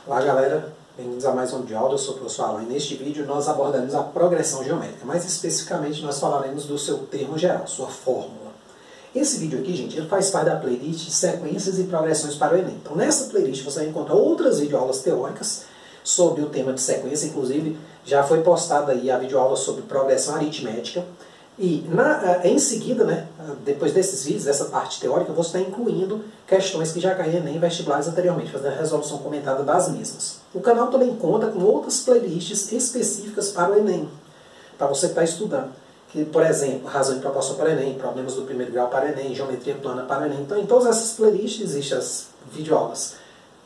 Olá galera, bem-vindos a mais um vídeo aula, eu sou o professor Alan e neste vídeo nós abordaremos a progressão geométrica, mais especificamente nós falaremos do seu termo geral, sua fórmula. Esse vídeo aqui, gente, ele faz parte da playlist de sequências e progressões para o Enem. Então nessa playlist você vai encontrar outras videoaulas teóricas sobre o tema de sequência, inclusive já foi postada aí a videoaula sobre progressão aritmética. E em seguida, né, depois desses vídeos, dessa parte teórica, eu vou estar incluindo questões que já caíram em vestibulares anteriormente, fazendo a resolução comentada das mesmas. O canal também conta com outras playlists específicas para o Enem, para você que está estudando. Que, por exemplo, razão e proporção para o Enem, problemas do primeiro grau para o Enem, geometria plana para o Enem. Então, em todas essas playlists existem as videoaulas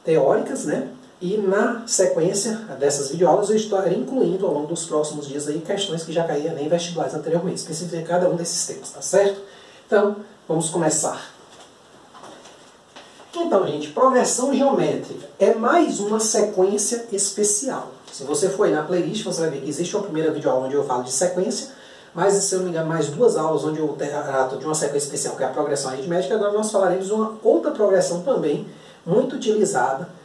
teóricas, né? E na sequência dessas videoaulas eu estarei incluindo ao longo dos próximos dias aí questões que já caíram em vestibulares anteriormente, especificamente cada um desses temas, tá certo? Então, vamos começar. Então, gente, progressão geométrica é mais uma sequência especial. Se você for aí na playlist, você vai ver que existe uma primeira videoaula onde eu falo de sequência, mas, se eu não me engano, mais duas aulas onde eu trato de uma sequência especial, que é a progressão aritmética. Agora nós falaremos de uma outra progressão também muito utilizada,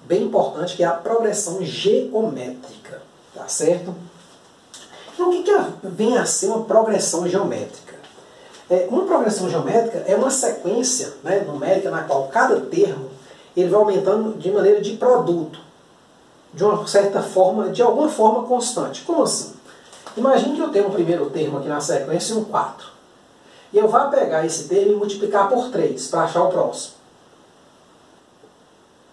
bem importante, que é a progressão geométrica, tá certo? Então, o que vem a ser uma progressão geométrica? Uma progressão geométrica é uma sequência, né, numérica na qual cada termo ele vai aumentando de maneira de produto, de uma certa forma, de alguma forma constante. Como assim? Imagine que eu tenho um primeiro termo aqui na sequência, um 4. E eu vou pegar esse termo e multiplicar por 3 para achar o próximo.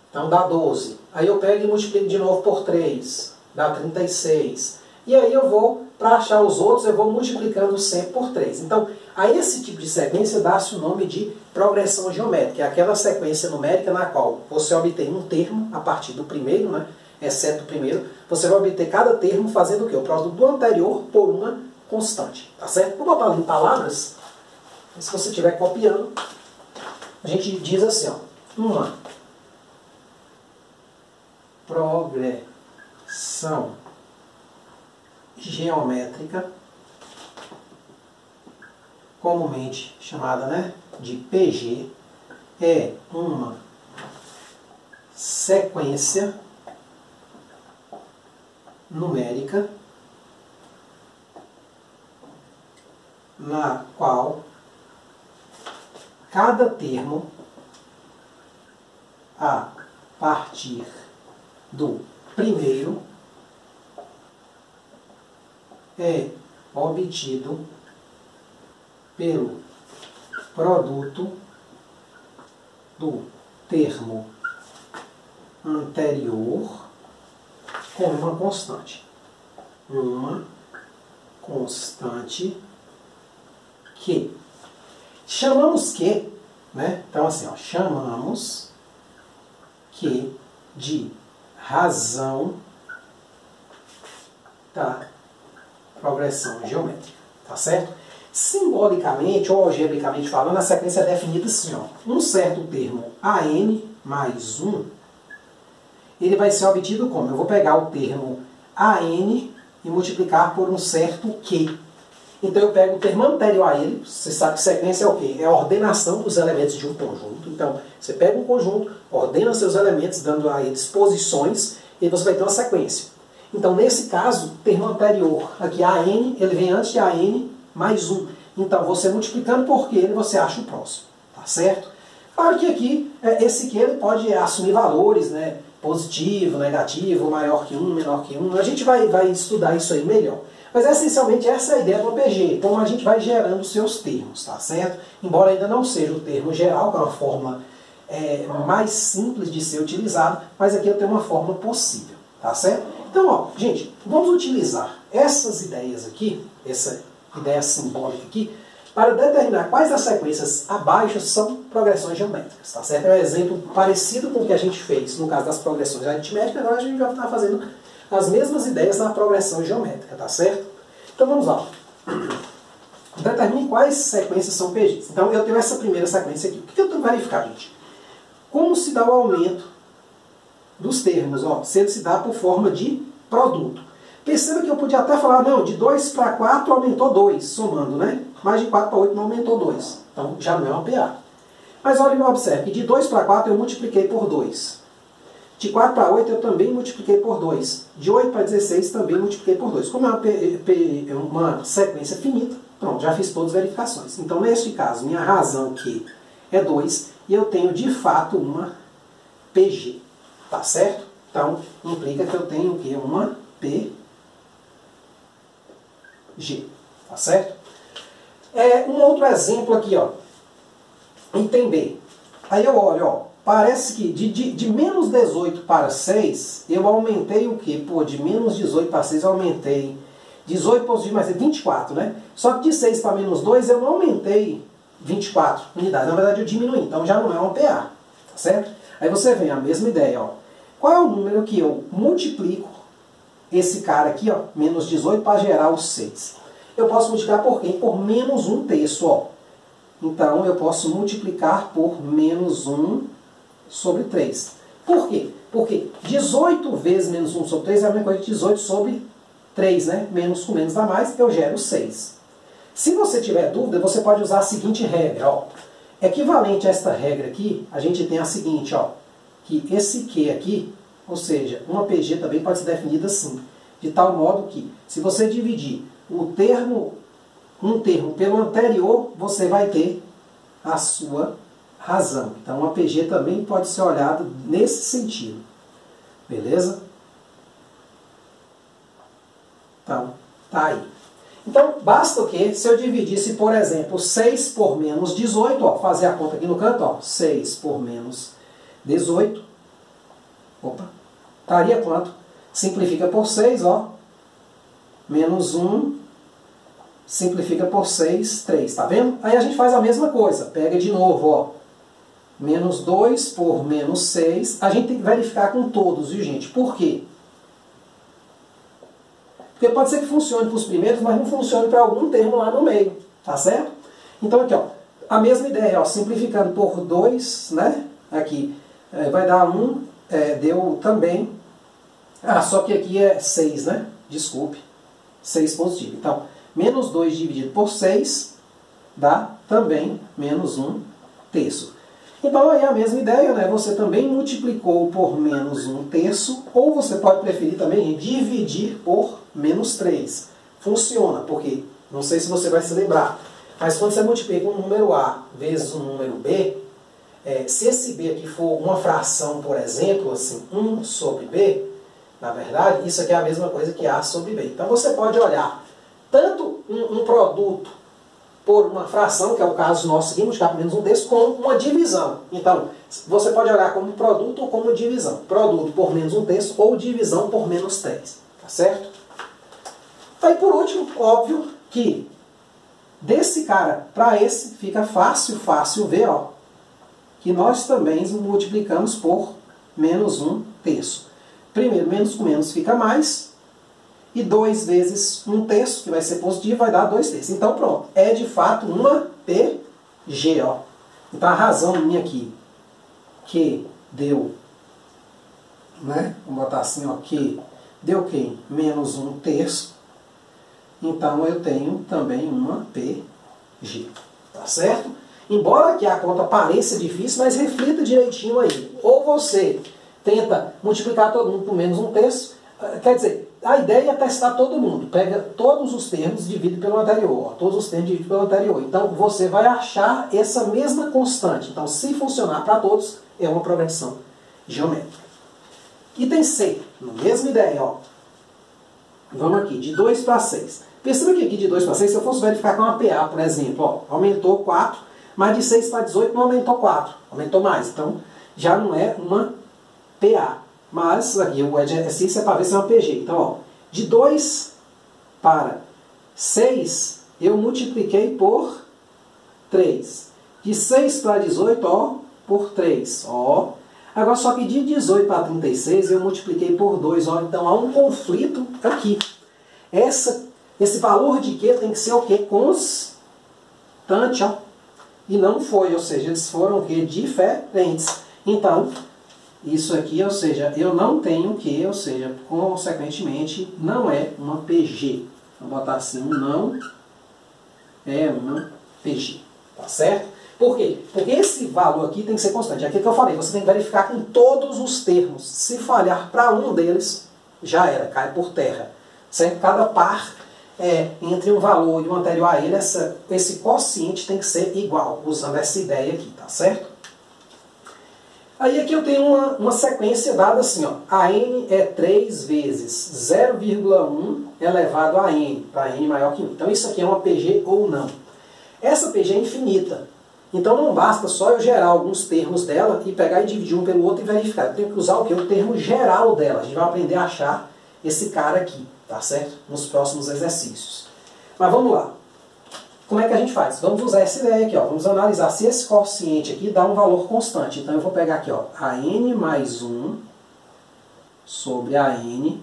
Então dá 12. Aí eu pego e multiplico de novo por 3. Dá 36. E aí eu vou, para achar os outros, eu vou multiplicando sempre por 3. Então, a esse tipo de sequência dá-se o nome de progressão geométrica. É aquela sequência numérica na qual você obtém um termo a partir do primeiro, né, exceto o primeiro. Você vai obter cada termo fazendo o quê? O produto do anterior por uma constante. Tá certo? Vou botar ali em palavras. Se você estiver copiando, a gente diz assim, ó, uma progressão geométrica, comumente chamada, né, de PG, é uma sequência numérica na qual cada termo a partir do primeiro é obtido pelo produto do termo anterior com uma constante. Uma constante que chamamos que, né? Então assim, ó, chamamos que de razão da progressão geométrica, tá certo? Simbolicamente ou algebricamente falando, a sequência é definida assim, ó, um certo termo AN mais 1, ele vai ser obtido como? Eu vou pegar o termo AN e multiplicar por um certo Q. Então eu pego o termo anterior a ele, você sabe que sequência é o quê? É a ordenação dos elementos de um conjunto. Então, você pega um conjunto, ordena seus elementos, dando a eles posições, e você vai ter uma sequência. Então, nesse caso, o termo anterior, aqui AN, ele vem antes de AN mais 1. Então, você multiplicando por Q, você acha o próximo. Tá certo? Claro que aqui, esse Q ele pode assumir valores, né? Positivo, negativo, maior que 1, menor que 1. A gente vai estudar isso aí melhor. Mas essencialmente essa é a ideia do PG, como a gente vai gerando os seus termos, tá certo? Embora ainda não seja o termo geral, que é uma forma mais simples de ser utilizado, mas aqui eu tenho uma forma possível, tá certo? Então, ó, gente, vamos utilizar essas ideias aqui, essa ideia simbólica aqui, para determinar quais das sequências abaixo são progressões geométricas, tá certo? É um exemplo parecido com o que a gente fez no caso das progressões aritméticas, agora a gente vai estar fazendo as mesmas ideias na progressão geométrica, tá certo? Então vamos lá. Determine quais sequências são PGs. Então eu tenho essa primeira sequência aqui. O que eu tenho que verificar, gente? Como se dá o aumento dos termos? Ó, se ele se dá por forma de produto. Perceba que eu podia até falar, não, de 2 para 4 aumentou 2, somando, né? Mas de 4 para 8 não aumentou 2. Então já não é uma PA. Mas olha e observe que de 2 para 4 eu multipliquei por 2. De 4 para 8 eu também multipliquei por 2. De 8 para 16 também multipliquei por 2. Como é uma sequência finita, pronto, já fiz todas as verificações. Então, neste caso, minha razão aqui é 2 e eu tenho de fato uma PG. Tá certo? Então, implica que eu tenho aqui uma PG. Tá certo? Um outro exemplo aqui, ó. Item B. Aí eu olho, ó. Parece que de menos 18 para 6, eu aumentei o quê? Pô, de menos 18 para 6 eu aumentei 18 positivo mais 24, né? Só que de 6 para menos 2 eu não aumentei 24 unidades. Na verdade eu diminui, então já não é uma PA. Tá certo? Aí você vem a mesma ideia, ó. Qual é o número que eu multiplico esse cara aqui, ó, menos 18, para gerar o 6? Eu posso multiplicar por quem? Por menos 1/3, ó. Então eu posso multiplicar por menos 1 sobre 3. Por quê? Porque 18 vezes menos 1 sobre 3 é a mesma coisa que 18 sobre 3, né? Menos com menos dá mais, eu gero 6. Se você tiver dúvida, você pode usar a seguinte regra, ó. Equivalente a esta regra aqui, a gente tem a seguinte, ó. Que esse Q aqui, ou seja, uma PG também pode ser definida assim. De tal modo que, se você dividir um termo pelo anterior, você vai ter a sua razão. Então, a PG também pode ser olhada nesse sentido. Beleza? Então, tá aí. Então, basta o quê? Se eu dividisse, por exemplo, 6 por menos 18, ó, fazer a conta aqui no canto, ó, 6 por menos 18, opa, estaria quanto? Simplifica por 6, ó, menos 1, simplifica por 6, 3, tá vendo? Aí a gente faz a mesma coisa, pega de novo, ó, menos 2 por menos 6, a gente tem que verificar com todos, viu gente? Por quê? Porque pode ser que funcione para os primeiros, mas não funcione para algum termo lá no meio, tá certo? Então aqui, ó, a mesma ideia, ó, simplificando por 2, né? Aqui vai dar 1, deu também. Só que aqui é 6, né? Desculpe, 6 positivo. Então, menos 2 dividido por 6 dá também menos 1/3. Então aí a mesma ideia, né? Você também multiplicou por menos 1/3, ou você pode preferir também dividir por menos 3. Funciona, porque, não sei se você vai se lembrar, mas quando você multiplica um número A vezes um número B, se esse B aqui for uma fração, por exemplo, assim, 1 sobre B, na verdade, isso aqui é a mesma coisa que A sobre B. Então você pode olhar tanto um produto por uma fração, que é o caso nosso aqui, multiplicar por menos 1/3, como uma divisão. Então, você pode olhar como produto ou como divisão. Produto por menos 1/3 ou divisão por menos 3. Tá certo? Aí, por último, óbvio que desse cara para esse fica fácil ver, ó, que nós também multiplicamos por menos 1/3. Primeiro, menos com menos fica mais. E 2 vezes 1/3, que vai ser positivo, vai dar 2/3. Então pronto, é de fato uma PG. Ó. Então a razão minha aqui, que deu, né? Vamos botar assim, ó, que deu quem? Menos 1/3. Então eu tenho também uma PG. Tá certo? Embora que a conta pareça difícil, mas reflita direitinho aí. Ou você tenta multiplicar todo mundo por menos 1/3, quer dizer, a ideia é testar todo mundo. Pega todos os termos e divide pelo anterior. Ó, todos os termos divide pelo anterior. Então você vai achar essa mesma constante. Então, se funcionar para todos, é uma progressão geométrica. Item C, na mesma ideia. Ó. Vamos aqui, de 2 para 6. Perceba que aqui de 2 para 6, se eu fosse verificar com uma PA, por exemplo, ó, aumentou 4, mas de 6 para 18 não aumentou 4, aumentou mais. Então, já não é uma PA. Mas aqui o exercício é para ver se é uma PG. Então, ó, de 2 para 6, eu multipliquei por 3. De 6 para 18, ó, por 3. Ó. Agora, só que de 18 para 36, eu multipliquei por 2. Ó. Então, há um conflito aqui. Esse valor de Q tem que ser o quê? Constante, ó. E não foi, ou seja, eles foram o quê? Diferentes. Então, isso aqui, ou seja, eu não tenho Q, ou seja, consequentemente, não é uma PG. Vou botar assim, não é uma PG. Tá certo? Por quê? Porque esse valor aqui tem que ser constante. É aquilo que eu falei, você tem que verificar com todos os termos. Se falhar para um deles, já era, cai por terra. Certo? Cada par entre um valor e o anterior a ele, esse quociente tem que ser igual, usando essa ideia aqui, tá certo? Aí aqui eu tenho uma sequência dada assim, ó. A n é 3 vezes 0,1 elevado a n, para n maior que 1. Então isso aqui é uma PG ou não. Essa PG é infinita. Então não basta só eu gerar alguns termos dela e pegar e dividir um pelo outro e verificar. Eu tenho que usar o quê? O termo geral dela. A gente vai aprender a achar esse cara aqui, tá certo? Nos próximos exercícios. Mas vamos lá. Como é que a gente faz? Vamos usar essa ideia aqui, ó. Vamos analisar se esse quociente aqui dá um valor constante. Então eu vou pegar aqui, ó, a n mais 1 sobre a n.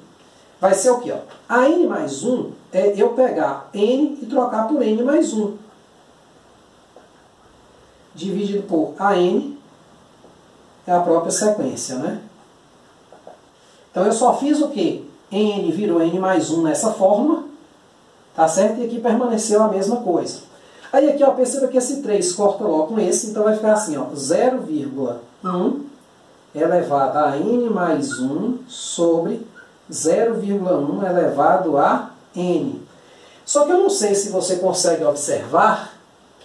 Vai ser o quê? Ó? A n mais 1 é eu pegar n e trocar por n mais 1. Dividido por a n é a própria sequência, né? Então eu só fiz o quê? N virou n mais 1 nessa forma, tá certo? E aqui permaneceu a mesma coisa. Aí aqui, ó, perceba que esse 3 corta logo com esse, então vai ficar assim, ó, 0,1 elevado a n mais 1 sobre 0,1 elevado a n. Só que eu não sei se você consegue observar,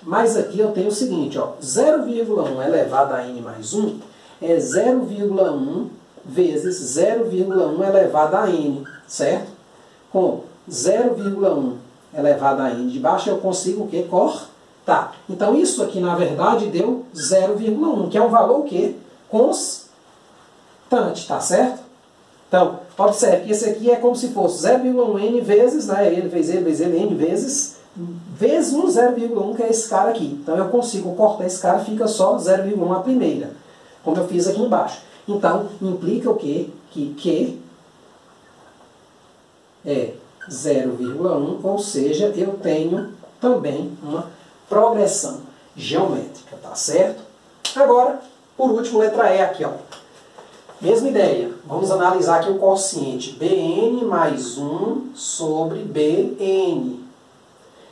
mas aqui eu tenho o seguinte, ó, 0,1 elevado a n mais 1 é 0,1 vezes 0,1 elevado a n, certo? Com 0,1 elevado a n de baixo eu consigo o quê? Cortar. Então isso aqui na verdade deu 0,1, que é um valor o quê? Constante, tá certo? Então, observe que esse aqui é como se fosse 0,1 n vezes, né, ele vezes ele, vezes ele, n vezes 1 0,1, que é esse cara aqui. Então eu consigo cortar esse cara, fica só 0,1 a primeira, como eu fiz aqui embaixo. Então, implica o quê? Que Q é 0,1, ou seja, eu tenho também uma progressão geométrica, tá certo? Agora, por último, letra E aqui, ó. Mesma ideia. Vamos analisar aqui o quociente Bn mais 1 sobre Bn.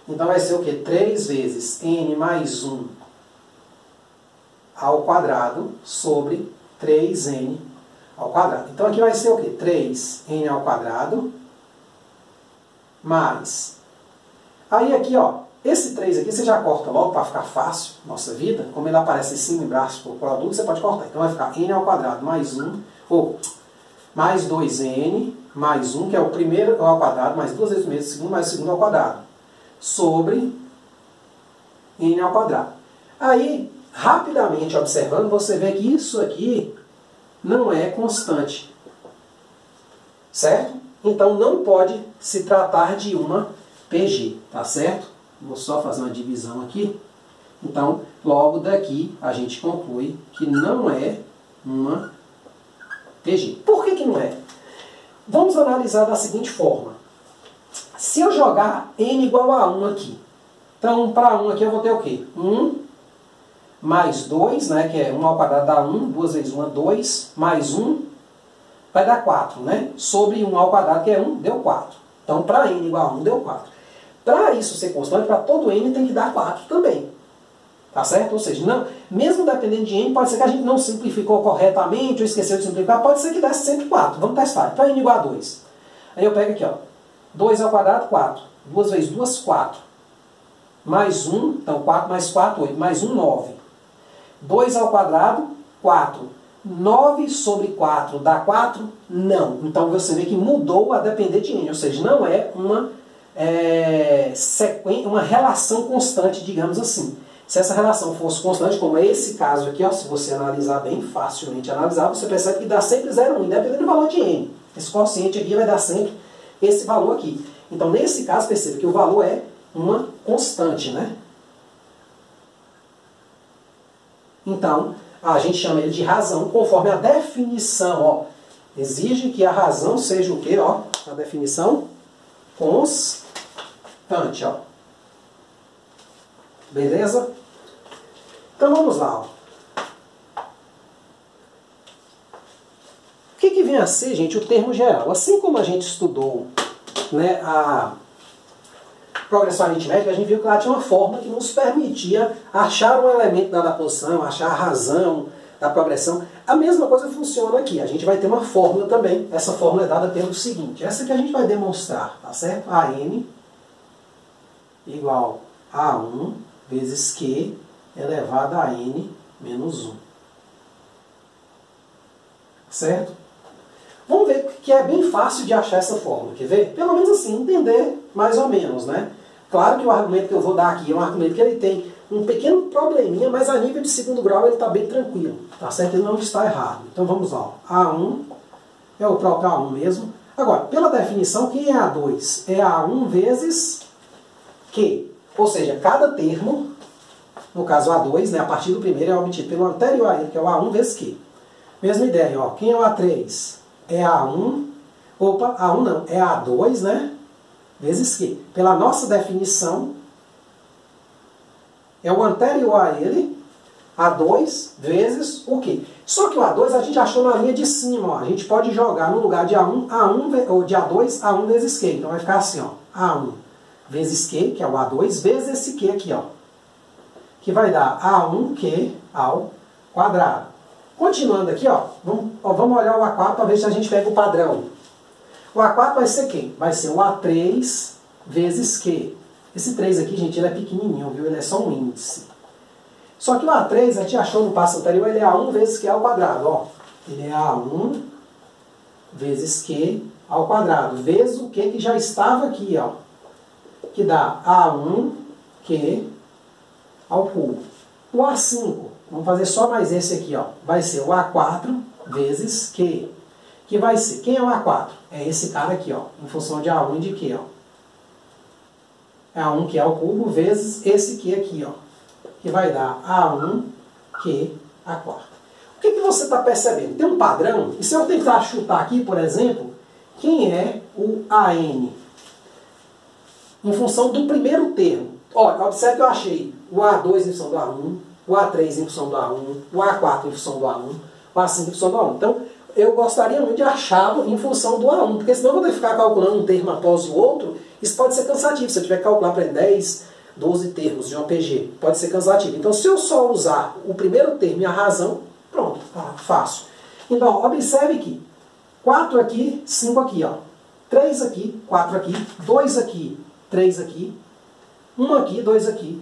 Então vai ser o quê? 3 vezes n mais 1 ao quadrado sobre 3n ao quadrado. Então aqui vai ser o quê? 3n ao quadrado mais... Aí aqui, ó, esse 3 aqui você já corta logo para ficar fácil, nossa vida. Como ele aparece em cima e embaixo por produto, você pode cortar. Então vai ficar n ao quadrado mais 1, ou mais 2n mais 1, que é o primeiro ao quadrado, mais 2 vezes o primeiro, segundo, mais o segundo ao quadrado, sobre n ao quadrado. Aí, rapidamente observando, você vê que isso aqui não é constante. Certo? Então não pode se tratar de uma PG, tá certo? Vou só fazer uma divisão aqui. Então, logo daqui a gente conclui que não é uma PG. Por que não é? Vamos analisar da seguinte forma. Se eu jogar n igual a 1 aqui, então para 1 aqui eu vou ter o quê? 1 mais 2, né, que é 1 ao quadrado dá 1, 2 vezes 1 é 2, mais 1 vai dar 4, né? Sobre 1 ao quadrado, que é 1, deu 4. Então, para n igual a 1, deu 4. Para isso ser constante, para todo n tem que dar 4 também. Tá certo? Ou seja, não, mesmo dependendo de n, pode ser que a gente não simplificou corretamente ou esqueceu de simplificar, pode ser que desse sempre 4. Vamos testar. Para n igual a 2. Aí eu pego aqui, ó. 2 ao quadrado, 4. 2 vezes 2, 4. Mais 1, então 4 mais 4, 8. Mais 1, 9. 2 ao quadrado, 4. 9 sobre 4 dá 4? Não. Então você vê que mudou a depender de n. Ou seja, não é uma relação constante, digamos assim. Se essa relação fosse constante, como é esse caso aqui, ó, se você analisar bem, facilmente analisar, você percebe que dá sempre 0,1, independente do valor de n. Esse quociente aqui vai dar sempre esse valor aqui. Então, nesse caso, perceba que o valor é uma constante, né? Então, a gente chama ele de razão, conforme a definição, ó. Exige que a razão seja o quê, ó? A definição constante, ó. Beleza? Então vamos lá, ó. O que vem a ser, gente, o termo geral? Assim como a gente estudou, né, progressão aritmética, a gente viu que ela tinha uma fórmula que nos permitia achar um elemento da posição, achar a razão da progressão. A mesma coisa funciona aqui. A gente vai ter uma fórmula também. Essa fórmula é dada pelo seguinte. Essa que a gente vai demonstrar, tá certo? AN igual a 1 vezes Q elevado a N menos 1. Certo? Vamos ver que é bem fácil de achar essa fórmula. Quer ver? Pelo menos assim, entender mais ou menos, né? Claro que o argumento que eu vou dar aqui é um argumento que ele tem um pequeno probleminha, mas a nível de segundo grau ele está bem tranquilo. Tá certo? Ele não está errado. Então vamos lá. A1 é o próprio A1 mesmo. Agora, pela definição, quem é A2? É A1 vezes Q. Ou seja, cada termo, no caso A2, né, a partir do primeiro é obtido pelo anterior a ele, que é o A1 vezes Q. Mesma ideia, ó. Quem é o A3? É A1. Opa, A1 não, é A2, né? Vezes Q. Pela nossa definição, é o anterior a ele, A2 vezes o Q. Só que o A2 a gente achou na linha de cima, ó. A gente pode jogar no lugar de A1 ou de A2, A1 vezes Q. Então vai ficar assim, ó. A1 vezes Q, que é o A2, vezes esse Q aqui, ó. Que vai dar A1Q ao quadrado. Continuando aqui, ó, vamos olhar o A4 para ver se a gente pega o padrão. O A4 vai ser quem? Vai ser o A3 vezes Q. Esse 3 aqui, gente, ele é pequenininho, viu? Ele é só um índice. Só que o A3, a gente achou no passo anterior, ele é A1 vezes Q ao quadrado, ó. Ele é A1 vezes Q ao quadrado, vezes o Q que já estava aqui, ó. Que dá A1Q ao cubo. O A5, vamos fazer só mais esse aqui, ó. Vai ser o A4 vezes Q. Que vai ser, quem é o A4? É esse cara aqui, ó, em função de A1 e de Q, ó. É A1Q ao cubo vezes esse Q aqui, ó. Que vai dar A1Q a quarta. O que você está percebendo? Tem um padrão, e se eu tentar chutar aqui, por exemplo, quem é o AN? Em função do primeiro termo. Olha, observe que eu achei o A2 em função do A1, o A3 em função do A1, o A4 em função do A1, o A5 em função do A1. Então, eu gostaria muito de achá-lo em função do A1, porque senão eu vou ter que ficar calculando um termo após o outro. Isso pode ser cansativo. Se eu tiver que calcular para 10, 12 termos de uma PG, pode ser cansativo. Então, se eu só usar o primeiro termo e a razão, pronto, tá fácil. Então, observe que 4 aqui, 5 aqui, ó. 3 aqui, 4 aqui, 2 aqui, 3 aqui, 1 aqui, 2 aqui.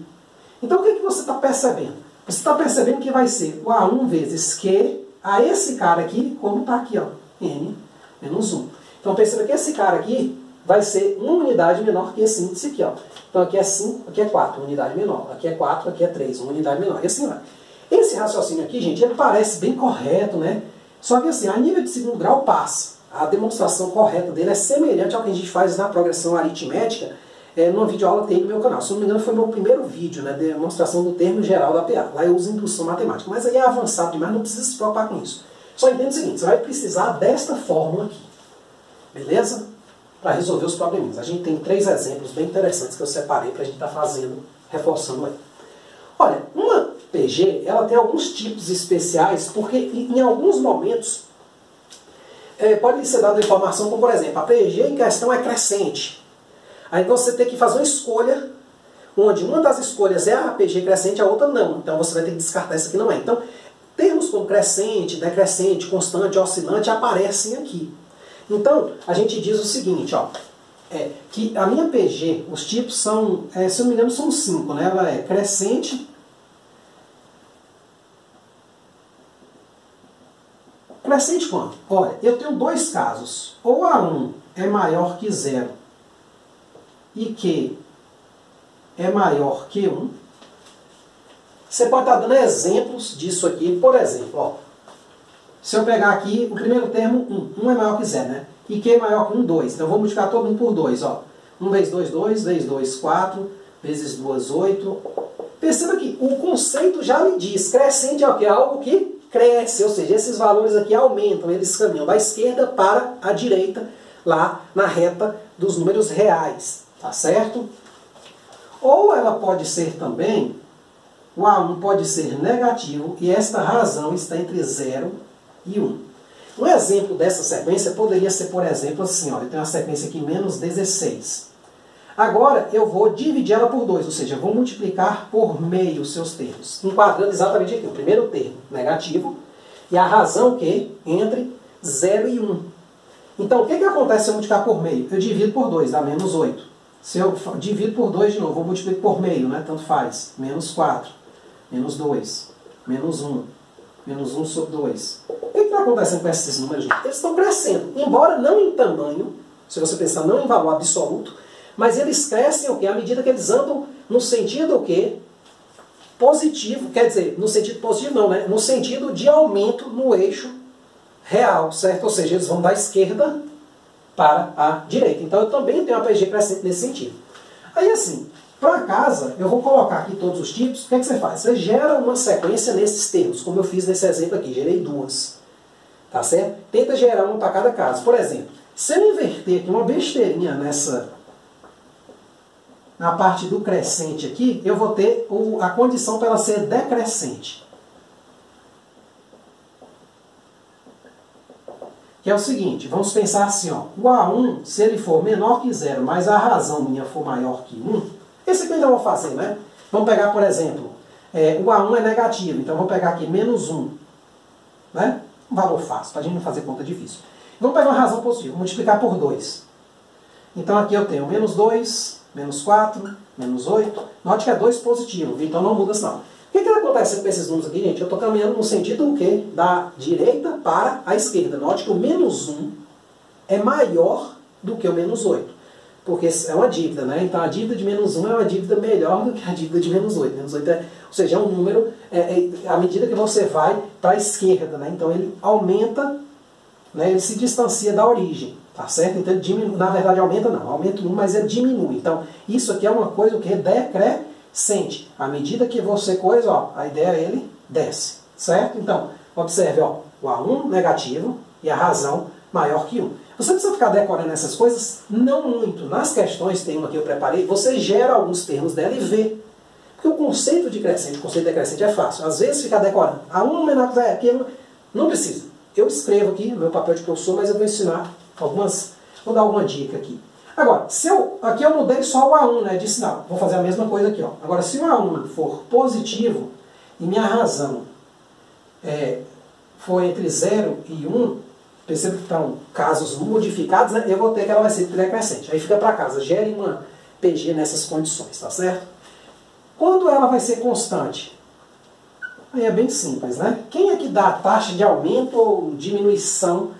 Então, o que você está percebendo? Você está percebendo que vai ser o A1 vezes Q a esse cara aqui, como está aqui, ó, N menos 1. Então, perceba que esse cara aqui vai ser uma unidade menor que esse índice aqui, ó. Então, aqui é 5, aqui é 4, uma unidade menor. Aqui é 4, aqui é 3, uma unidade menor. E assim vai. Esse raciocínio aqui, gente, ele parece bem correto, né? Só que assim, a nível de segundo grau passa. A demonstração correta dele é semelhante ao que a gente faz na progressão aritmética, numa videoaula que tem no meu canal. Se não me engano, foi meu primeiro vídeo, né? Demonstração do termo geral da PA. Lá eu uso indução matemática. Mas aí é avançado demais, não precisa se preocupar com isso. Só entenda o seguinte, você vai precisar desta fórmula aqui. Beleza? Para resolver os probleminhas. A gente tem 3 exemplos bem interessantes que eu separei para a gente estar fazendo, reforçando aí. Olha, uma PG, ela tem alguns tipos especiais, porque em alguns momentos pode ser dada informação como, por exemplo, a PG em questão é crescente. Aí você tem que fazer uma escolha, onde uma das escolhas é a PG crescente, a outra não. Então você vai ter que descartar essa que não é. Então, termos como crescente, decrescente, constante, oscilante aparecem aqui. Então, a gente diz o seguinte, ó, que a minha PG, os tipos são, se eu não me engano, são 5, né? Ela é crescente. Crescente quanto? Olha, eu tenho 2 casos. Ou A1 é maior que 0 e Q é maior que 1. Você pode estar dando exemplos disso aqui. Por exemplo, ó, se eu pegar aqui o primeiro termo, 1. 1 é maior que 0, né? E Q é maior que 1, 2. Então, eu vou multiplicar todo mundo por 2, ó. 1 vezes 2, 2. Vezes 2, 4. Vezes 2, 8. Perceba que o conceito já lhe diz. Crescente é o quê? Algo que cresce. Ou seja, esses valores aqui aumentam. Eles caminham da esquerda para a direita, lá na reta dos números reais. Tá certo? Ou ela pode ser também, o A1 pode ser negativo e esta razão está entre 0 e 1. Um exemplo dessa sequência poderia ser, por exemplo, assim, olha, eu tenho uma sequência aqui, menos 16. Agora eu vou dividir ela por 2, ou seja, eu vou multiplicar por meio os seus termos, enquadrando exatamente aqui o primeiro termo negativo e a razão que entre 0 e 1. Então o que acontece se eu multiplicar por meio? Eu divido por 2, dá menos 8. Se eu divido por 2 de novo, eu multiplico por meio, né? Tanto faz. Menos 4, menos 2, menos 1, menos 1 sobre 2. O que está acontecendo com esses números? Eles estão crescendo, embora não em tamanho, se você pensar não em valor absoluto, mas eles crescem o quê? À medida que eles andam no sentido o quê? Positivo, quer dizer, no sentido positivo não, né? No sentido de aumento no eixo real, certo? Ou seja, eles vão da esquerda para a direita. Então eu também tenho a PG crescente nesse sentido. Aí assim, para casa, eu vou colocar aqui todos os tipos. O que é que você faz? Você gera uma sequência nesses termos, como eu fiz nesse exemplo aqui, gerei duas. Tá certo? Tenta gerar uma para cada caso. Por exemplo, se eu inverter aqui uma besteirinha na parte do crescente aqui, eu vou ter a condição para ela ser decrescente. Que é o seguinte, vamos pensar assim, ó, o A1, se ele for menor que 0, mas a razão minha for maior que 1, esse aqui eu ainda vou fazer, né? Vamos pegar, por exemplo, o A1 é negativo, então vamos pegar aqui menos 1, né? Um valor fácil, para a gente não fazer conta difícil. Vamos pegar uma razão positiva, multiplicar por 2. Então aqui eu tenho menos 2, menos 4, menos 8. Note que é 2 positivo, então não muda não. O que está acontecendo com esses números aqui, gente? Eu estou caminhando no sentido o quê? Da direita para a esquerda. Note que o menos 1 é maior do que o menos 8. Porque é uma dívida, né? Então a dívida de menos 1 é uma dívida melhor do que a dívida de menos 8. Menos 8 ou seja, é um número, à medida que você vai para a esquerda, né? Então ele aumenta, né? Ele se distancia da origem. Tá certo? Então ele diminui, na verdade aumenta não, aumenta 1, mas ele diminui. Então isso aqui é uma coisa que decrescente. À medida que você coisa, ó, a ideia é ele desce. Certo? Então, observe, ó, o A1 negativo e a razão maior que 1. Você precisa ficar decorando essas coisas? Não muito. Nas questões, tem uma que eu preparei, você gera alguns termos dela e vê. Porque o conceito de crescente, o conceito de decrescente é fácil. Às vezes ficar decorando. A1 menor que 0, aquilo, não precisa. Eu escrevo aqui no meu papel de professor, mas eu vou ensinar algumas, vou dar alguma dica aqui. Agora, aqui eu mudei só o A1, né, de sinal. Vou fazer a mesma coisa aqui, ó. Agora, se o A1 for positivo e minha razão for entre 0 e 1, perceba que estão casos modificados, né, eu vou ter que ela vai ser decrescente. Aí fica para casa, gere uma PG nessas condições, tá certo? Quando ela vai ser constante? Aí é bem simples, né? Quem é que dá a taxa de aumento ou diminuição,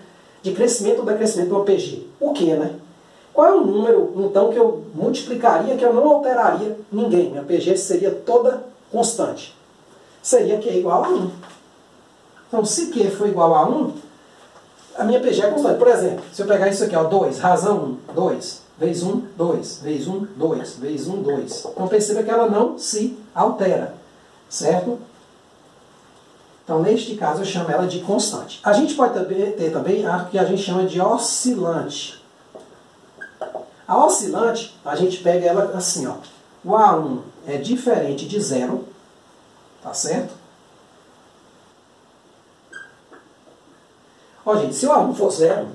de crescimento ou decrescimento do PG? O que, né? Qual é o número, então, que eu multiplicaria, que eu não alteraria ninguém? Minha PG seria toda constante. Seria Q igual a 1. Então, se Q for igual a 1, a minha PG é constante. Por exemplo, se eu pegar isso aqui, ó, 2, razão 1, 2, vezes 1, 2, vezes 1, 2, vezes 1, 2. Então, perceba que ela não se altera, certo? Então, neste caso, eu chamo ela de constante. A gente pode ter também a que a gente chama de oscilante. A oscilante, a gente pega ela assim, ó. O A1 é diferente de 0, tá certo? Ó, gente, se o A1 for 0,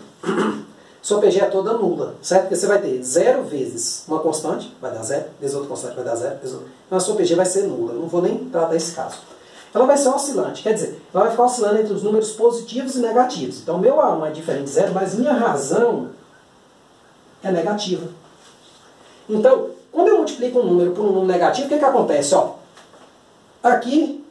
sua PG é toda nula, certo? Porque você vai ter 0 vezes uma constante, vai dar 0, vezes outra constante, vai dar 0, vezes outra. Então, a sua PG vai ser nula. Eu não vou nem tratar esse caso. Ela vai ser oscilante, quer dizer, ela vai ficar oscilando entre os números positivos e negativos. Então, meu A1 é diferente de 0, mas minha razão é negativa. Então, quando eu multiplico um número por um número negativo, o que acontece? Ó, aqui,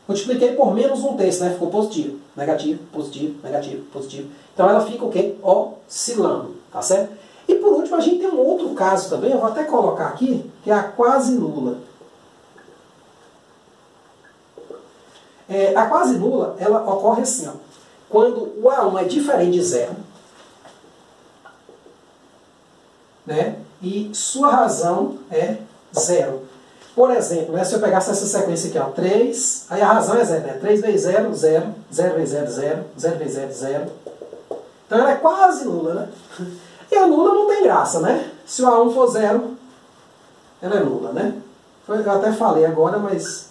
multipliquei por menos 1/3, né? Ficou positivo. Negativo, positivo, negativo, positivo. Então, ela fica o quê? Oscilando, tá certo? E por último, a gente tem um outro caso também, eu vou até colocar aqui, que é a quase nula. A quase nula, ela ocorre assim, ó, quando o A1 é diferente de 0, né, e sua razão é 0. Por exemplo, né, se eu pegasse essa sequência aqui, ó, 3, aí a razão é 0, né, 3 vezes 0, 0, 0 vezes 0, 0, 0 vezes 0, 0. Então ela é quase nula, né? E a nula não tem graça, né? Se o A1 for 0, ela é nula, né? Eu até falei agora, mas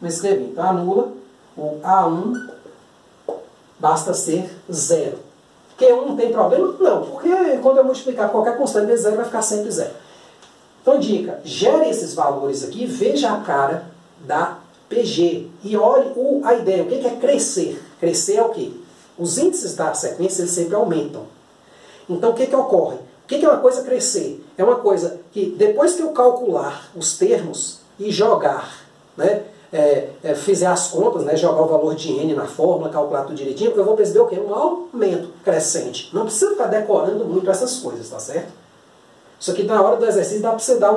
não escrevi. Então a nula, o A1 basta ser 0. Q1 tem problema? Não, porque quando eu multiplicar qualquer constante vezes 0 vai ficar sempre 0. Então, dica, gere esses valores aqui, veja a cara da PG e olhe a ideia. O que é crescer? Crescer é o quê? Os índices da sequência eles sempre aumentam. Então, o que ocorre? O que é uma coisa crescer? É uma coisa que, depois que eu calcular os termos e jogar, né, fizer as contas, né, jogar o valor de N na fórmula, calcular tudo direitinho, eu vou perceber o quê? Um aumento crescente. Não precisa ficar decorando muito essas coisas, tá certo? Isso aqui, na hora do exercício, dá para você dar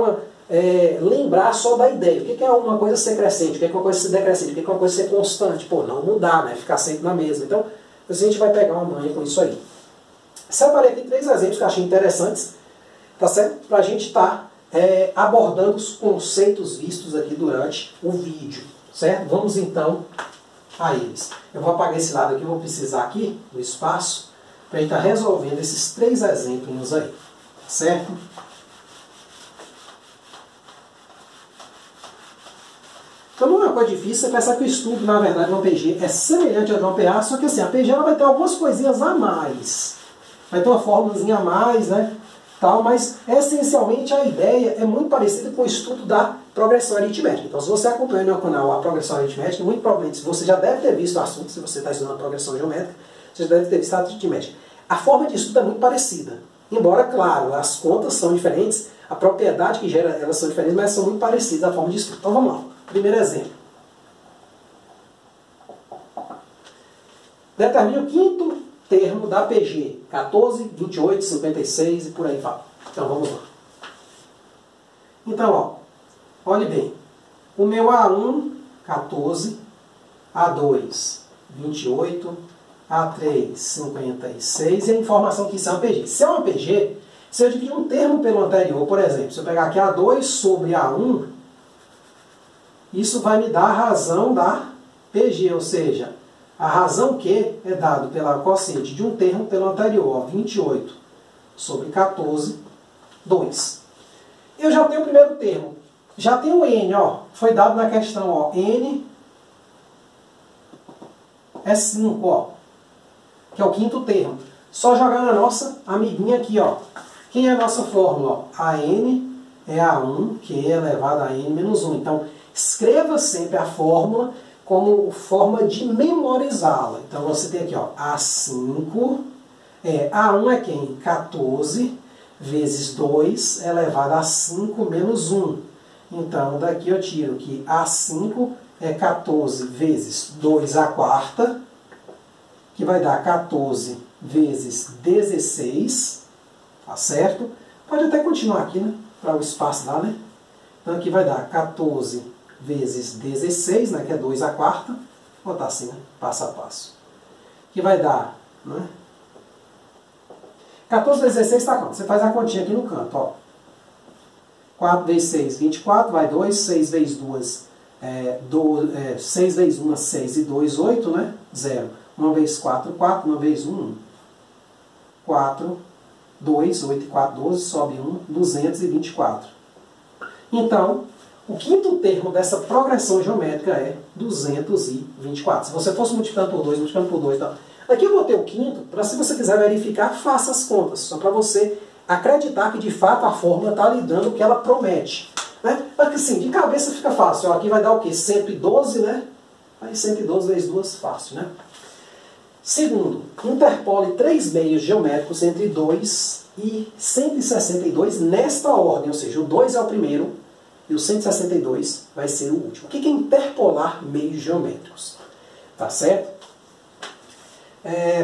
lembrar só da ideia. O que é uma coisa ser crescente? O que é uma coisa ser decrescente? O que é uma coisa ser constante? Pô, não mudar, né? Ficar sempre na mesma. Então, a gente vai pegar uma manha com isso aí. Separei aqui 3 exemplos que eu achei interessantes, tá certo? Para a gente estar abordando os conceitos vistos aqui durante o vídeo, certo? Vamos então a eles. Eu vou apagar esse lado aqui, vou precisar aqui do espaço para a gente estar resolvendo esses 3 exemplos aí, certo? Então não é uma coisa difícil, você pensar que o estudo, na verdade, de uma PG é semelhante ao de uma PA, só que assim, a PG ela vai ter algumas coisinhas a mais. Vai ter uma fórmulazinha a mais, né? Tal, mas essencialmente a ideia é muito parecida com o estudo da progressão aritmética. Então se você acompanha no meu canal a progressão aritmética, muito provavelmente você já deve ter visto o assunto, se você está estudando a progressão geométrica, você já deve ter visto a aritmética. A forma de estudo é muito parecida. Embora, claro, as contas são diferentes, a propriedade que gera elas são diferentes, mas são muito parecidas a forma de estudo. Então vamos lá. Primeiro exemplo. Determine o quinto termo da PG. 14, 28, 56 e por aí vai. Então vamos lá. Então, ó, olhe bem. O meu A1, 14. A2, 28. A3, 56. E a informação que isso é uma PG. Se é uma PG, se eu dividir um termo pelo anterior, por exemplo, se eu pegar aqui A2 sobre A1, isso vai me dar a razão da PG, ou seja, a razão Q é dado pela quociente de um termo pelo anterior, ó, 28 sobre 14, 2. Eu já tenho o primeiro termo, já tenho o N, ó, foi dado na questão, ó, N é 5, ó, que é o quinto termo. Só jogar na nossa amiguinha aqui, ó. Quem é a nossa fórmula? Ó? A N é A1, que é elevado a N menos 1. Então, escreva sempre a fórmula como forma de memorizá-la. Então você tem aqui, ó, A5, A1 é quem? 14 vezes 2 elevado a 5 menos 1. Então daqui eu tiro que A5 é 14 vezes 2 à quarta, que vai dar 14 vezes 16, tá certo? Pode até continuar aqui, né? Para o espaço lá, né? Então aqui vai dar 14 vezes 16, né, que é 2 à quarta, vou botar assim, né, passo a passo. Que vai dar, né, 14 vezes 16 está quanto? Você faz a continha aqui no canto, ó. 4 vezes 6, 24, vai 2, 6 vezes 2, 6 vezes 1, 6 e 2, 8, né, 0. 1 vezes 4, 4, 1 vezes 1, 1. 4, 2, 8 e 4, 12, sobe 1, 224. Então, o quinto termo dessa progressão geométrica é 224. Se você fosse multiplicando por 2, multiplicando por 2, tá? Aqui eu botei o quinto, para se você quiser verificar, faça as contas. Só para você acreditar que de fato a fórmula está lhe dando o que ela promete. Né? Porque assim, de cabeça fica fácil. Ó, aqui vai dar o quê? 112, né? Aí 112 vezes 2, fácil, né? Segundo, interpole 3 meios geométricos entre 2 e 162 nesta ordem. Ou seja, o 2 é o primeiro, e o 162 vai ser o último. O que é interpolar meios geométricos? Tá certo?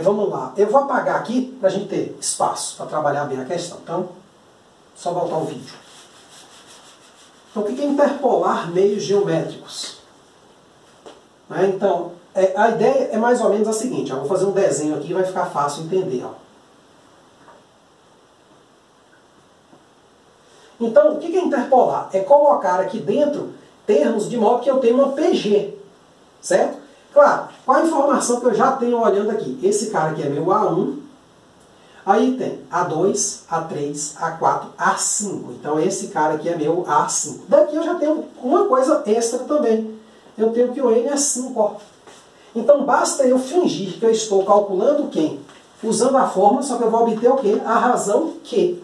Vamos lá. Eu vou apagar aqui para a gente ter espaço para trabalhar bem a questão. Então, só voltar o vídeo. Então, o que é interpolar meios geométricos? Então, a ideia é mais ou menos a seguinte. Eu vou fazer um desenho aqui e vai ficar fácil entender. Ó. Então, o que é interpolar? É colocar aqui dentro termos de modo que eu tenha uma PG, certo? Claro, qual a informação que eu já tenho olhando aqui? Esse cara aqui é meu A1, aí tem A2, A3, A4, A5. Então, esse cara aqui é meu A5. Daqui eu já tenho uma coisa extra também. Eu tenho que o N é 5, ó. Então, basta eu fingir que eu estou calculando quem? Usando a fórmula, só que eu vou obter o quê? A razão Q.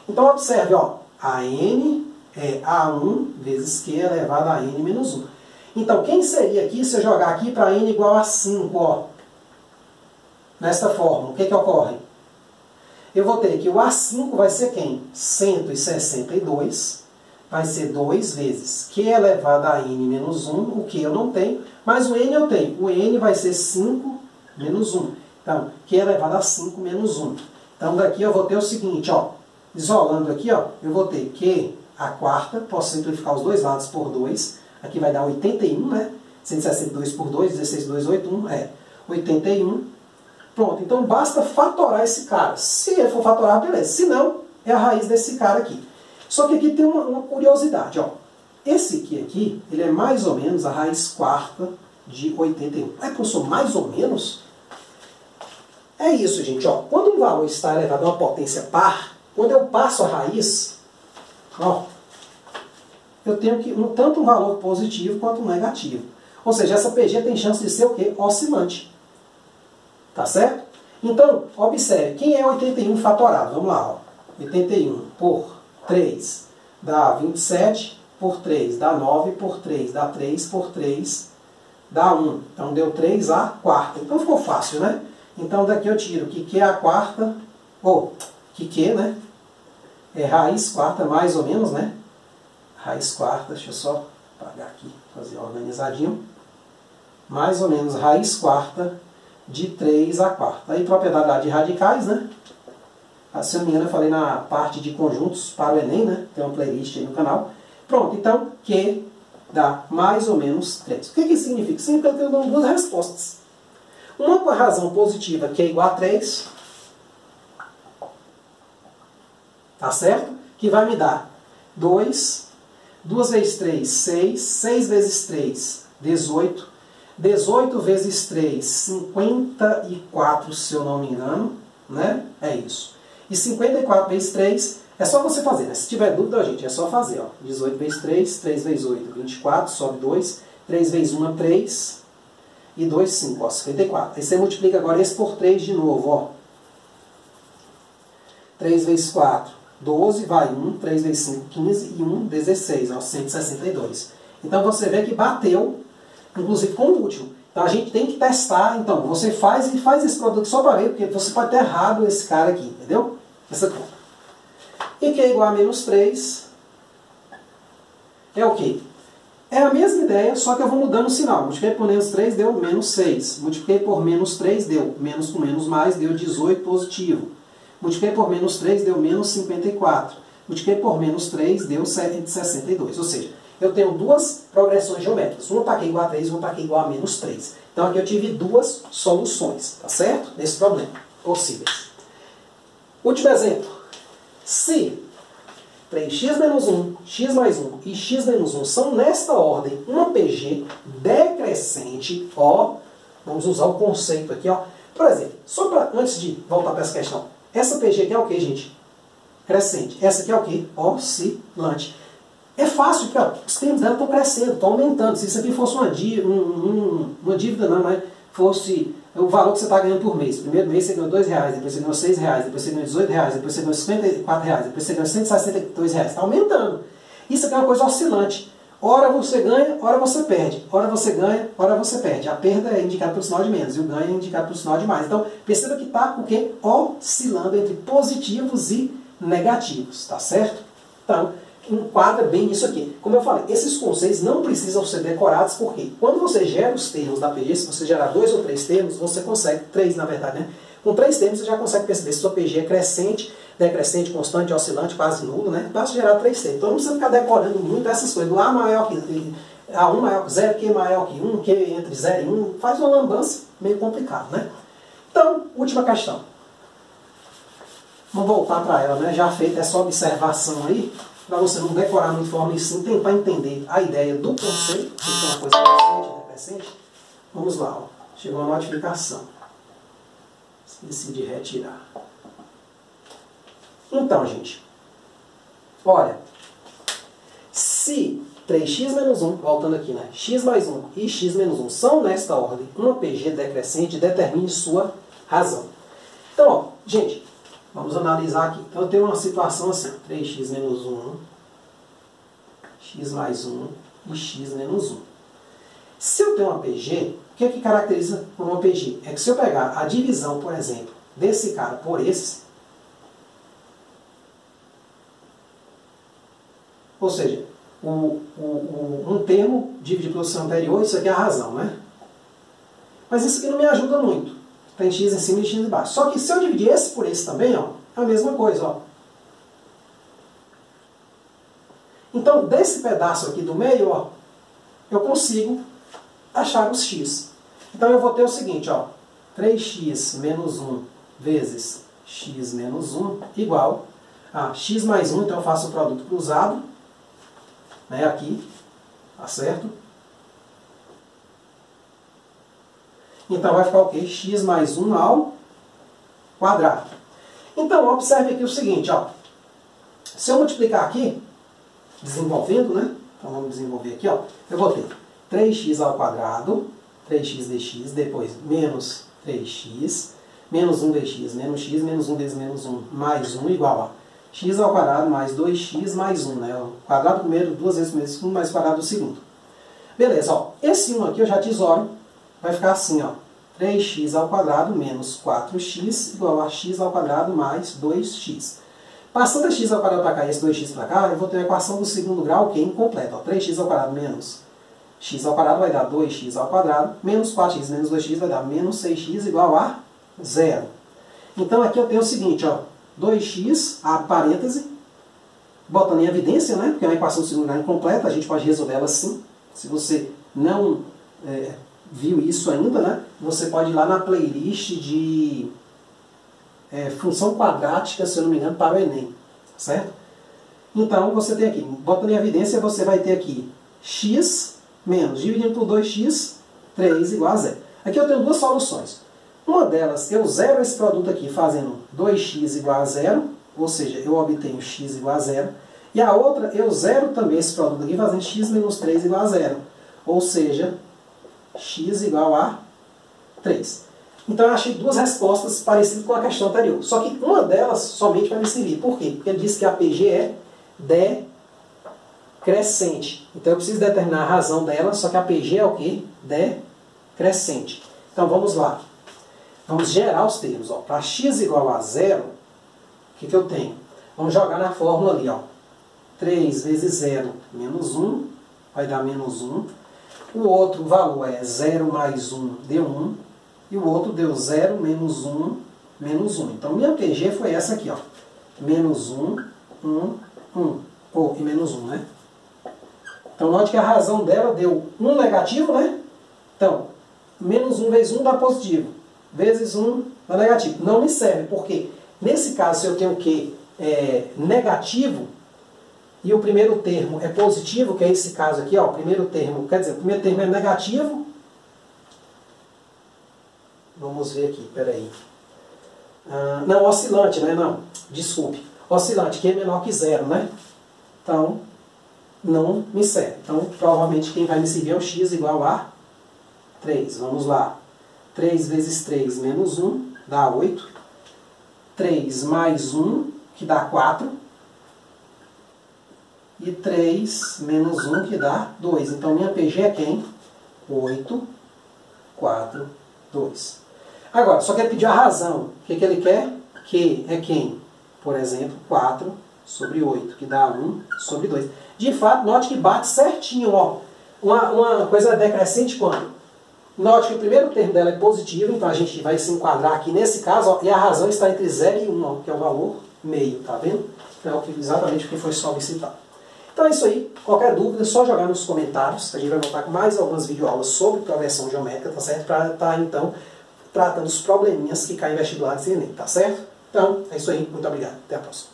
Então, observe, ó. A N é A1 vezes Q elevado a N menos 1. Então, quem seria aqui, se eu jogar aqui para N igual a 5, ó, nesta fórmula, o que ocorre? Eu vou ter que o A5 vai ser quem? 162 vai ser 2 vezes Q elevado a N menos 1, o que eu não tenho, mas o N eu tenho. O N vai ser 5 menos 1. Então, Q elevado a 5 menos 1. Então, daqui eu vou ter o seguinte, ó, isolando aqui, ó, eu vou ter Q a quarta, posso simplificar os dois lados por 2, aqui vai dar 81, né? 162 por 2, 16, 2, 8, 1, 81. Pronto, então basta fatorar esse cara. Se ele for fatorar, beleza. Se não, é a raiz desse cara aqui. Só que aqui tem uma curiosidade, ó. Esse aqui, ele é mais ou menos a raiz quarta de 81. É, professor, mais ou menos? É isso, gente, ó. Quando um valor está elevado a uma potência par, quando eu passo a raiz, ó, eu tenho que tanto um valor positivo quanto um negativo. Ou seja, essa PG tem chance de ser o quê? Oscilante. Tá certo? Então, observe, quem é 81 fatorado? Vamos lá, ó. 81 por 3 dá 27, por 3 dá 9, por 3 dá 3, por 3 dá 1. Então, deu 3 a quarta. Então, ficou fácil, né? Então, daqui eu tiro que Q é a quarta, ou que Q, né? É raiz quarta, mais ou menos, né? Raiz quarta, deixa eu só apagar aqui, fazer organizadinho. Mais ou menos raiz quarta de 3 a quarta. Aí, propriedade lá de radicais, né? Se eu não me engano, eu falei na parte de conjuntos para o Enem, né? Tem uma playlist aí no canal. Pronto, então, Q dá mais ou menos 3. O que isso significa? Significa que eu dou duas respostas. Uma com a razão positiva, Q igual a 3. Tá certo? Que vai me dar 2. 2 vezes 3, 6. 6 vezes 3, 18. 18 vezes 3, 54, se eu não me engano. Né? É isso. E 54 vezes 3, é só você fazer, né? Se tiver dúvida, gente, é só fazer. Ó. 18 vezes 3, 3 vezes 8, 24, sobe 2. 3 vezes 1, 3. E 2, 5, ó, 54. Aí você multiplica agora esse por 3 de novo, ó. 3 vezes 4, 12, vai 1. 3 vezes 5, 15. E 1, 16, ó, 162. Então você vê que bateu, inclusive com o último. Então a gente tem que testar. Então você faz esse produto só para ver, porque você pode ter errado esse cara aqui, entendeu? Essa conta. E Q igual a menos 3 é o quê? É a mesma ideia, só que eu vou mudando o sinal. Multipliquei por menos 3, deu menos 6. Multipliquei por menos 3, deu menos com menos mais, deu 18 positivo. Multipliquei por menos 3, deu menos 54. Multipliquei por menos 3, deu 62. Ou seja, eu tenho duas progressões geométricas. Uma para Q igual a 3 e uma para Q igual a menos 3. Então aqui eu tive duas soluções, tá certo? Nesse problema, possíveis. Último exemplo. Se 3x menos 1, x mais 1 e x menos 1 são, nesta ordem, uma PG decrescente, ó, vamos usar o conceito aqui, ó. Por exemplo, só para, antes de voltar para essa questão, essa PG aqui é o que, gente? Crescente. Essa aqui é o que? Oscilante. É fácil, porque ó, os termos dela estão crescendo, estão aumentando. Se isso aqui fosse uma dívida, não, mas fosse o valor que você está ganhando por mês. Primeiro mês você ganhou R$2, depois você ganhou R$6, depois você ganhou R$18, depois você ganhou R$54, depois você ganhou R$162. Está aumentando. Isso aqui é uma coisa oscilante. Ora você ganha, ora você perde. Ora você ganha, ora você perde. A perda é indicada pelo sinal de menos e o ganho é indicado pelo sinal de mais. Então, perceba que está o quê? Oscilando entre positivos e negativos. Tá certo? Então, enquadra bem isso aqui. Como eu falei, esses conceitos não precisam ser decorados, porque quando você gera os termos da PG, se você gerar 2 ou 3 termos, você consegue, 3 na verdade, né? Com 3 termos você já consegue perceber se sua PG é crescente, decrescente, constante, oscilante, quase nulo, né? Basta gerar 3 termos. Então não precisa ficar decorando muito essas coisas. Do A maior que A1 maior que 0, Q maior que 1, Q entre 0 e 1, faz uma lambança meio complicado, né? Então, última questão. Vamos voltar para ela, né? Já feita essa observação aí, para você não decorar muito forma e sim tentar entender a ideia do conceito, que é uma coisa crescente, decrescente. Vamos lá, ó. Chegou a notificação. Esqueci de retirar. Então, gente, olha, se 3x menos 1, voltando aqui, né? X mais 1 e x menos 1 são, nesta ordem, uma PG decrescente, determine sua razão. Então, ó, gente, vamos analisar aqui. Então eu tenho uma situação assim, 3x menos 1 x mais 1 e x menos 1. Se eu tenho uma PG, o que é que caracteriza por uma PG? É que se eu pegar a divisão, por exemplo, desse cara por esse, ou seja, um termo divide pelo seu anterior, isso aqui é a razão, né? Mas isso aqui não me ajuda muito. Tem x em cima e x embaixo. Só que se eu dividir esse por esse também, ó, é a mesma coisa, ó. Então, desse pedaço aqui do meio, ó, eu consigo achar os x. Então, eu vou ter o seguinte, ó, 3x menos 1 vezes x menos 1 igual a x mais 1, então eu faço o produto cruzado, né, aqui, tá certo? Então vai ficar o quê? X mais 1 ao quadrado. Então, observe aqui o seguinte, ó. Se eu multiplicar aqui, desenvolvendo, né? Então vamos desenvolver aqui, ó. Eu vou ter 3x ao quadrado, 3x dx, depois menos 3x, menos 1 dx, menos x, menos 1 vezes menos 1, mais 1 igual a x ao quadrado mais 2x mais 1, né? O quadrado do primeiro, 2 vezes o primeiro segundo, mais o quadrado do segundo. Beleza, ó. Esse 1 aqui eu já tesouro, vai ficar assim, ó. 3x ao quadrado menos 4x igual a x ao quadrado mais 2x. Passando a x ao quadrado para cá e esse 2x para cá, eu vou ter a equação do segundo grau, que é incompleta. Ó. 3x ao quadrado menos x ao quadrado vai dar 2x ao quadrado, menos 4x menos 2x vai dar menos 6x igual a 0. Então aqui eu tenho o seguinte, ó. 2x, abre parêntese, botando em evidência, né? Porque é uma equação do segundo grau incompleta, a gente pode resolver ela assim. Se você não viu isso ainda, né? Você pode ir lá na playlist de função quadrática, se eu não me engano, para o Enem, certo? Então, você tem aqui, botando em evidência, você vai ter aqui x menos, dividindo por 2x, 3 igual a 0. Aqui eu tenho duas soluções. Uma delas, eu zero esse produto aqui fazendo 2x igual a 0, ou seja, eu obtenho x igual a 0. E a outra, eu zero também esse produto aqui fazendo x menos 3 igual a 0, ou seja, x igual a 3. Então eu achei duas respostas parecidas com a questão anterior. Só que uma delas somente vai me servir. Por quê? Porque ele disse que a PG é decrescente. Então eu preciso determinar a razão dela, só que a PG é o quê? Decrescente. Então vamos lá. Vamos gerar os termos. Para x igual a 0, o que eu tenho? Vamos jogar na fórmula ali. Ó. 3 vezes 0 menos 1 vai dar menos 1. O outro valor é 0 mais 1 deu 1. E o outro deu 0 menos 1 menos 1. Então minha PG foi essa aqui. Ó. Menos 1, 1, 1. E menos 1, né? Então note que a razão dela deu 1 negativo, né? Então, menos 1 vezes 1 dá positivo. Vezes 1 dá negativo. Não me serve, porque nesse caso, se eu tenho o que negativo, e o primeiro termo é positivo, que é esse caso aqui, ó, o primeiro termo, quer dizer, o primeiro termo é negativo. Vamos ver aqui, peraí. Não, oscilante, né? Não, desculpe. Oscilante, que é menor que 0, né? Então, não me serve. Então, provavelmente quem vai me servir é o x igual a 3. Vamos lá. 3 vezes 3 menos 1 dá 8. 3 mais 1, que dá 4. E 3 menos 1, que dá 2. Então, minha PG é quem? 8, 4, 2. Agora, só quero pedir a razão. O que ele quer? Que é quem? Por exemplo, 4 sobre 8, que dá 1 sobre 2. De fato, note que bate certinho. Ó. Uma coisa decrescente quando? Note que o primeiro termo dela é positivo, então a gente vai se enquadrar aqui nesse caso, ó, e a razão está entre 0 e 1, ó, que é o valor meio, tá vendo? Então é exatamente o que foi solicitado. Então é isso aí. Qualquer dúvida é só jogar nos comentários. A gente vai voltar com mais algumas videoaulas sobre progressão geométrica, tá certo? Para estar, então, tratando os probleminhas que caem em vestibulares e Enem, tá certo? Então, é isso aí. Muito obrigado. Até a próxima.